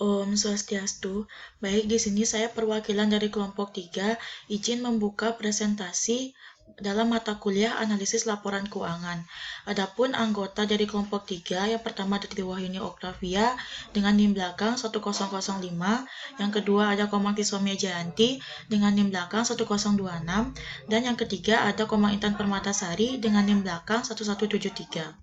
Om Swastiastu. Baik, di sini saya perwakilan dari kelompok 3 izin membuka presentasi dalam mata kuliah analisis laporan keuangan. Adapun anggota dari kelompok 3, yang pertama ada Triwahyuni Oktavia dengan NIM belakang 1005, yang kedua ada Komang Tisomia Jayanti dengan NIM belakang 1026, dan yang ketiga ada Komang Intan Permatasari dengan NIM belakang 1173.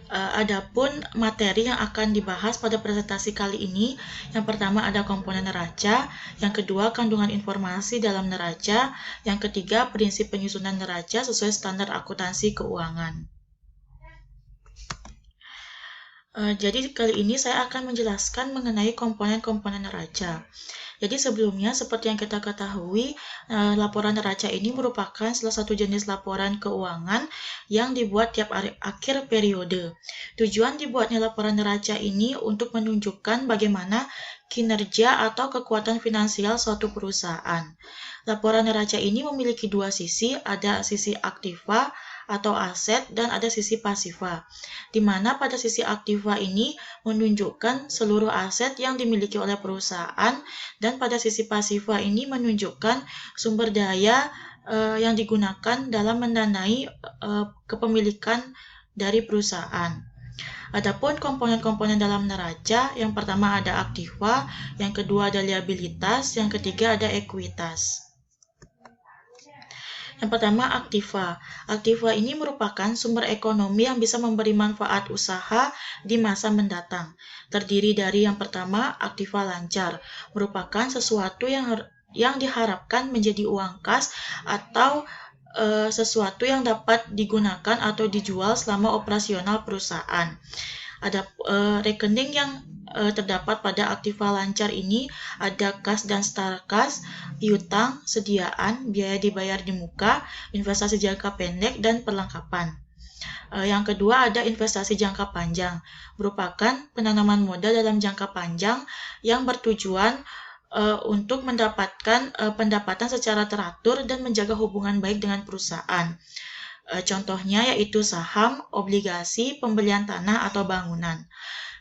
Adapun materi yang akan dibahas pada presentasi kali ini, yang pertama ada komponen neraca, yang kedua kandungan informasi dalam neraca, yang ketiga prinsip penyusunan neraca sesuai standar akuntansi keuangan. Jadi kali ini saya akan menjelaskan mengenai komponen-komponen neraca. Jadi sebelumnya, seperti yang kita ketahui, laporan neraca ini merupakan salah satu jenis laporan keuangan yang dibuat tiap akhir periode. Tujuan dibuatnya laporan neraca ini untuk menunjukkan bagaimana kinerja atau kekuatan finansial suatu perusahaan. Laporan neraca ini memiliki dua sisi, ada sisi aktiva atau aset dan ada sisi pasiva, di mana pada sisi aktiva ini menunjukkan seluruh aset yang dimiliki oleh perusahaan dan pada sisi pasiva ini menunjukkan sumber daya yang digunakan dalam mendanai kepemilikan dari perusahaan. Adapun komponen-komponen dalam neraca, yang pertama ada aktiva, yang kedua ada liabilitas, yang ketiga ada ekuitas. Yang pertama, aktiva. Aktiva ini merupakan sumber ekonomi yang bisa memberi manfaat usaha di masa mendatang. Terdiri dari yang pertama, aktiva lancar, merupakan sesuatu yang diharapkan menjadi uang kas atau sesuatu yang dapat digunakan atau dijual selama operasional perusahaan. Ada rekening yang terdapat pada aktiva lancar ini ada kas dan starkas, piutang, sediaan, biaya dibayar di muka, investasi jangka pendek, dan perlengkapan. Yang kedua ada investasi jangka panjang, merupakan penanaman modal dalam jangka panjang yang bertujuan untuk mendapatkan pendapatan secara teratur dan menjaga hubungan baik dengan perusahaan. Contohnya yaitu saham, obligasi, pembelian tanah atau bangunan.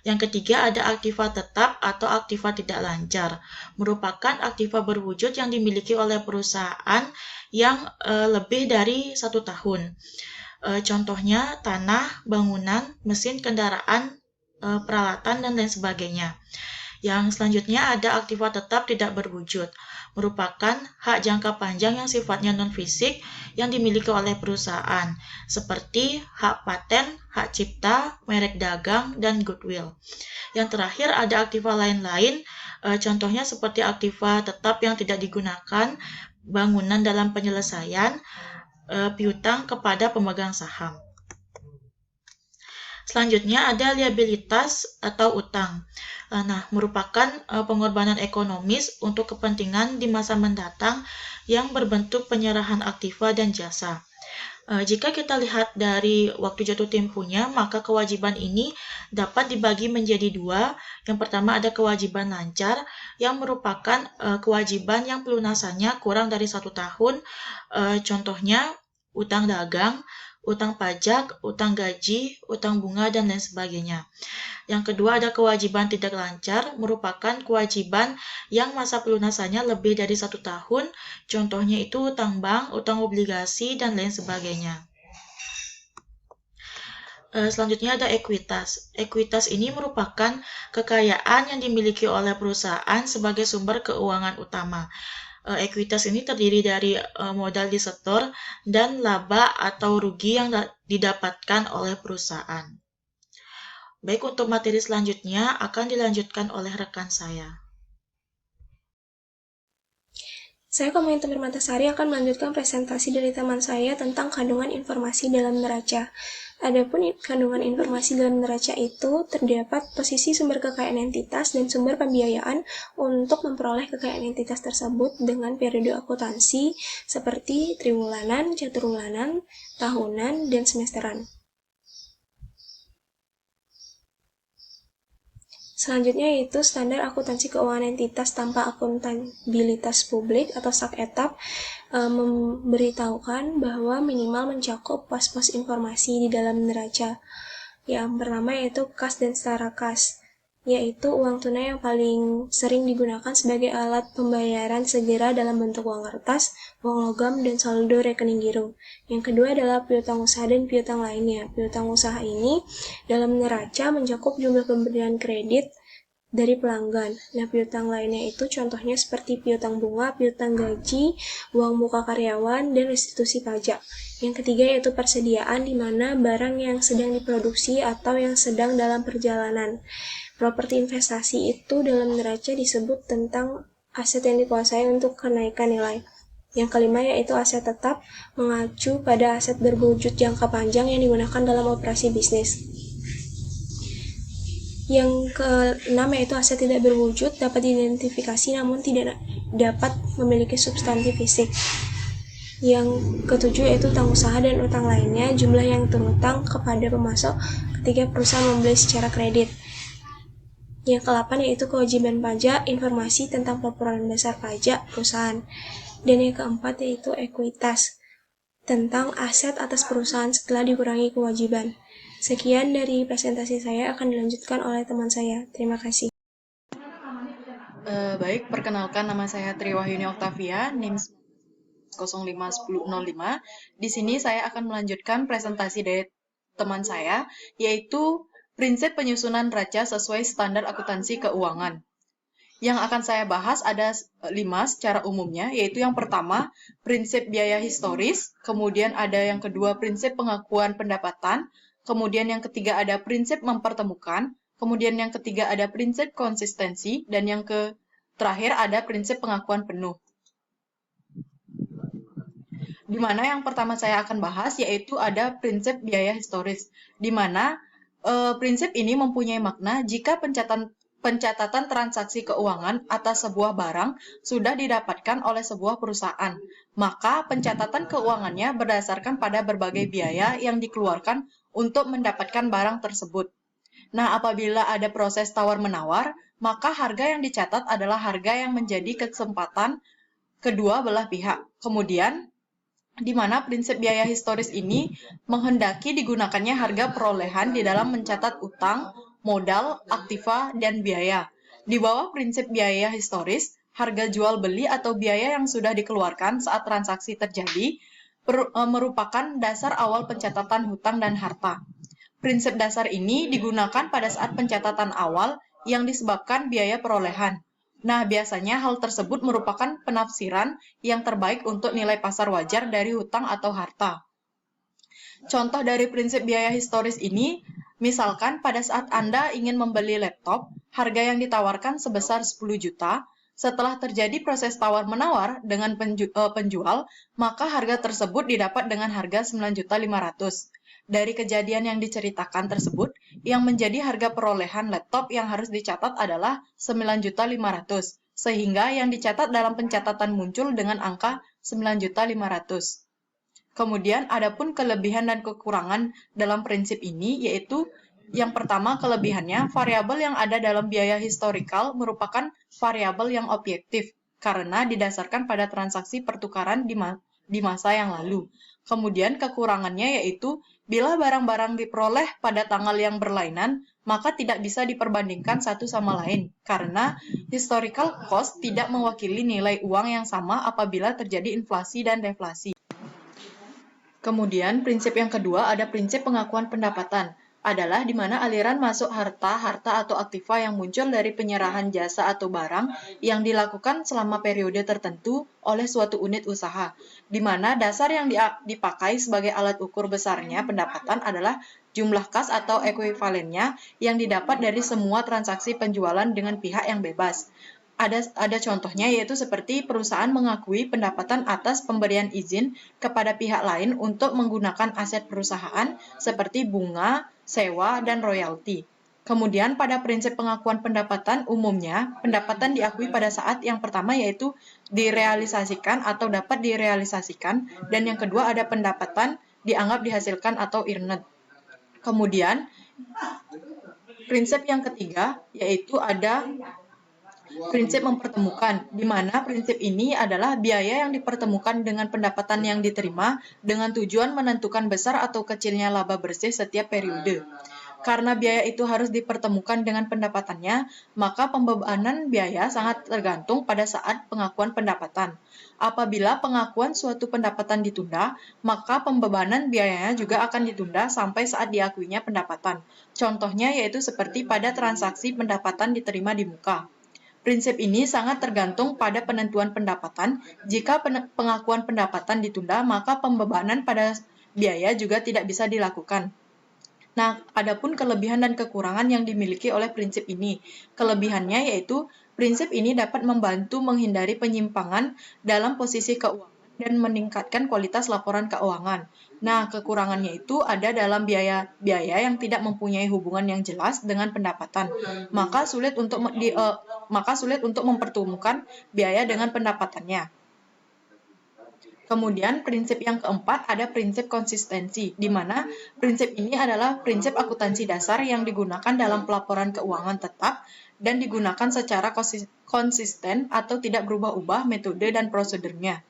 Yang ketiga ada aktiva tetap atau aktiva tidak lancar, merupakan aktiva berwujud yang dimiliki oleh perusahaan yang lebih dari 1 tahun. Contohnya tanah, bangunan, mesin kendaraan, peralatan, dan lain sebagainya. Yang selanjutnya ada aktiva tetap tidak berwujud, merupakan hak jangka panjang yang sifatnya non-fisik yang dimiliki oleh perusahaan, seperti hak paten, hak cipta, merek dagang, dan goodwill. Yang terakhir ada aktiva lain-lain, contohnya seperti aktiva tetap yang tidak digunakan, bangunan dalam penyelesaian, piutang kepada pemegang saham. Selanjutnya ada liabilitas atau utang. Nah, merupakan pengorbanan ekonomis untuk kepentingan di masa mendatang yang berbentuk penyerahan aktiva dan jasa. Jika kita lihat dari waktu jatuh temponya, maka kewajiban ini dapat dibagi menjadi dua. Yang pertama ada kewajiban lancar, yang merupakan kewajiban yang pelunasannya kurang dari 1 tahun. Contohnya utang dagang, utang pajak, utang gaji, utang bunga, dan lain sebagainya. Yang kedua ada kewajiban tidak lancar, merupakan kewajiban yang masa pelunasannya lebih dari 1 tahun, contohnya itu utang bank, utang obligasi, dan lain sebagainya. Selanjutnya ada ekuitas. Ekuitas ini merupakan kekayaan yang dimiliki oleh perusahaan sebagai sumber keuangan utama. Ekuitas ini terdiri dari modal disetor dan laba atau rugi yang didapatkan oleh perusahaan. Baik, untuk materi selanjutnya akan dilanjutkan oleh rekan saya. Saya Komang Intan Permatasari akan melanjutkan presentasi dari teman saya tentang kandungan informasi dalam neraca. Adapun kandungan informasi dalam neraca itu terdapat posisi sumber kekayaan entitas dan sumber pembiayaan untuk memperoleh kekayaan entitas tersebut dengan periode akuntansi seperti triwulanan, caturwulanan, tahunan, dan semesteran. Selanjutnya yaitu standar akuntansi keuangan entitas tanpa akuntabilitas publik atau SAK-ETAP memberitahukan bahwa minimal mencakup pos-pos informasi di dalam neraca. Yang pertama yaitu kas dan setara kas, yaitu uang tunai yang paling sering digunakan sebagai alat pembayaran segera dalam bentuk uang kertas, uang logam, dan saldo rekening giro. Yang kedua adalah piutang usaha dan piutang lainnya. Piutang usaha ini dalam neraca mencakup jumlah pemberian kredit dari pelanggan. Nah, piutang lainnya itu contohnya seperti piutang bunga, piutang gaji, uang muka karyawan, dan restitusi pajak. Yang ketiga yaitu persediaan, di mana barang yang sedang diproduksi atau yang sedang dalam perjalanan. Properti investasi itu dalam neraca disebut tentang aset yang dikuasai untuk kenaikan nilai. Yang kelima yaitu aset tetap, mengacu pada aset berwujud jangka panjang yang digunakan dalam operasi bisnis. Yang keenam yaitu aset tidak berwujud, dapat diidentifikasi namun tidak dapat memiliki substansi fisik. Yang ketujuh yaitu utang usaha dan utang lainnya, jumlah yang terutang kepada pemasok ketika perusahaan membeli secara kredit. Yang ke-8 yaitu kewajiban pajak, informasi tentang laporan dasar pajak perusahaan. Dan yang keempat yaitu ekuitas, tentang aset atas perusahaan setelah dikurangi kewajiban. Sekian dari presentasi saya, akan dilanjutkan oleh teman saya. Terima kasih. Baik, perkenalkan nama saya Triwahyuni Oktavia, NIM 051005. Di sini saya akan melanjutkan presentasi dari teman saya, yaitu prinsip penyusunan neraca sesuai standar akuntansi keuangan. Yang akan saya bahas ada 5 secara umumnya, yaitu yang pertama, prinsip biaya historis, kemudian ada yang kedua, prinsip pengakuan pendapatan, kemudian yang ketiga ada prinsip mempertemukan, kemudian yang ketiga ada prinsip konsistensi, dan yang terakhir ada prinsip pengakuan penuh. Di mana yang pertama saya akan bahas yaitu ada prinsip biaya historis, di mana prinsip ini mempunyai makna jika pencatatan transaksi keuangan atas sebuah barang sudah didapatkan oleh sebuah perusahaan, maka pencatatan keuangannya berdasarkan pada berbagai biaya yang dikeluarkan untuk mendapatkan barang tersebut. Nah, apabila ada proses tawar-menawar, maka harga yang dicatat adalah harga yang menjadi kesempatan kedua belah pihak. Kemudian, di mana prinsip biaya historis ini menghendaki digunakannya harga perolehan di dalam mencatat utang, modal, aktiva, dan biaya. Di bawah prinsip biaya historis, harga jual beli atau biaya yang sudah dikeluarkan saat transaksi terjadi merupakan dasar awal pencatatan hutang dan harta. Prinsip dasar ini digunakan pada saat pencatatan awal yang disebabkan biaya perolehan. Nah, biasanya hal tersebut merupakan penafsiran yang terbaik untuk nilai pasar wajar dari hutang atau harta. Contoh dari prinsip biaya historis ini, misalkan pada saat Anda ingin membeli laptop, harga yang ditawarkan sebesar 10 juta, setelah terjadi proses tawar-menawar dengan penjual, maka harga tersebut didapat dengan harga 9.500.000. Dari kejadian yang diceritakan tersebut, yang menjadi harga perolehan laptop yang harus dicatat adalah 9.500.000, sehingga yang dicatat dalam pencatatan muncul dengan angka 9.500.000. Kemudian, adapun kelebihan dan kekurangan dalam prinsip ini, yaitu yang pertama, kelebihannya, variabel yang ada dalam biaya historikal merupakan variabel yang objektif, karena didasarkan pada transaksi pertukaran di masa yang lalu. Kemudian kekurangannya yaitu bila barang-barang diperoleh pada tanggal yang berlainan, maka tidak bisa diperbandingkan satu sama lain, karena historical cost tidak mewakili nilai uang yang sama apabila terjadi inflasi dan deflasi. Kemudian prinsip yang kedua ada prinsip pengakuan pendapatan, adalah di mana aliran masuk harta atau aktiva yang muncul dari penyerahan jasa atau barang yang dilakukan selama periode tertentu oleh suatu unit usaha, di mana dasar yang dipakai sebagai alat ukur besarnya pendapatan adalah jumlah kas atau ekuivalennya yang didapat dari semua transaksi penjualan dengan pihak yang bebas. Ada contohnya yaitu seperti perusahaan mengakui pendapatan atas pemberian izin kepada pihak lain untuk menggunakan aset perusahaan seperti bunga, sewa, dan royalti. Kemudian pada prinsip pengakuan pendapatan umumnya, pendapatan diakui pada saat yang pertama yaitu direalisasikan atau dapat direalisasikan, dan yang kedua ada pendapatan dianggap dihasilkan atau earned. Kemudian prinsip yang ketiga yaitu ada prinsip mempertemukan, di mana prinsip ini adalah biaya yang dipertemukan dengan pendapatan yang diterima dengan tujuan menentukan besar atau kecilnya laba bersih setiap periode. Karena biaya itu harus dipertemukan dengan pendapatannya, maka pembebanan biaya sangat tergantung pada saat pengakuan pendapatan. Apabila pengakuan suatu pendapatan ditunda, maka pembebanan biayanya juga akan ditunda sampai saat diakuinya pendapatan. Contohnya yaitu seperti pada transaksi pendapatan diterima di muka. Prinsip ini sangat tergantung pada penentuan pendapatan. Jika pengakuan pendapatan ditunda, maka pembebanan pada biaya juga tidak bisa dilakukan. Nah, adapun kelebihan dan kekurangan yang dimiliki oleh prinsip ini. Kelebihannya yaitu prinsip ini dapat membantu menghindari penyimpangan dalam posisi keuangan dan meningkatkan kualitas laporan keuangan. Nah, kekurangannya itu ada dalam biaya yang tidak mempunyai hubungan yang jelas dengan pendapatan. Maka sulit untuk mempertemukan biaya dengan pendapatannya. Kemudian prinsip yang keempat ada prinsip konsistensi, di mana prinsip ini adalah prinsip akuntansi dasar yang digunakan dalam pelaporan keuangan tetap dan digunakan secara konsisten atau tidak berubah-ubah metode dan prosedurnya.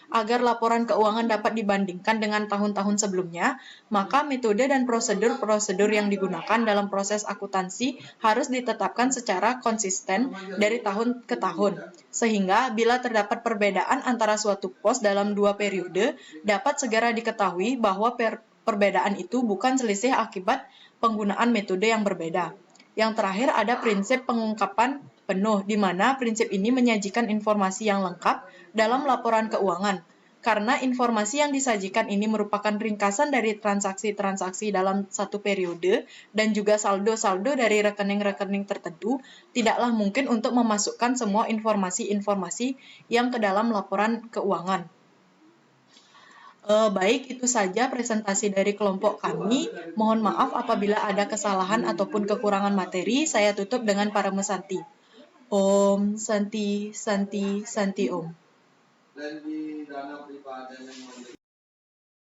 Agar laporan keuangan dapat dibandingkan dengan tahun-tahun sebelumnya, maka metode dan prosedur-prosedur yang digunakan dalam proses akuntansi harus ditetapkan secara konsisten dari tahun ke tahun. Sehingga bila terdapat perbedaan antara suatu pos dalam dua periode, dapat segera diketahui bahwa perbedaan itu bukan selisih akibat penggunaan metode yang berbeda. Yang terakhir ada prinsip pengungkapan penuh, di mana prinsip ini menyajikan informasi yang lengkap dalam laporan keuangan. Karena informasi yang disajikan ini merupakan ringkasan dari transaksi-transaksi dalam satu periode dan juga saldo-saldo dari rekening-rekening tertentu, tidaklah mungkin untuk memasukkan semua informasi-informasi yang ke dalam laporan keuangan. Baik, itu saja presentasi dari kelompok kami. Mohon maaf apabila ada kesalahan ataupun kekurangan materi. Saya tutup dengan Parama Santi. Om Santi Santi Santi Om.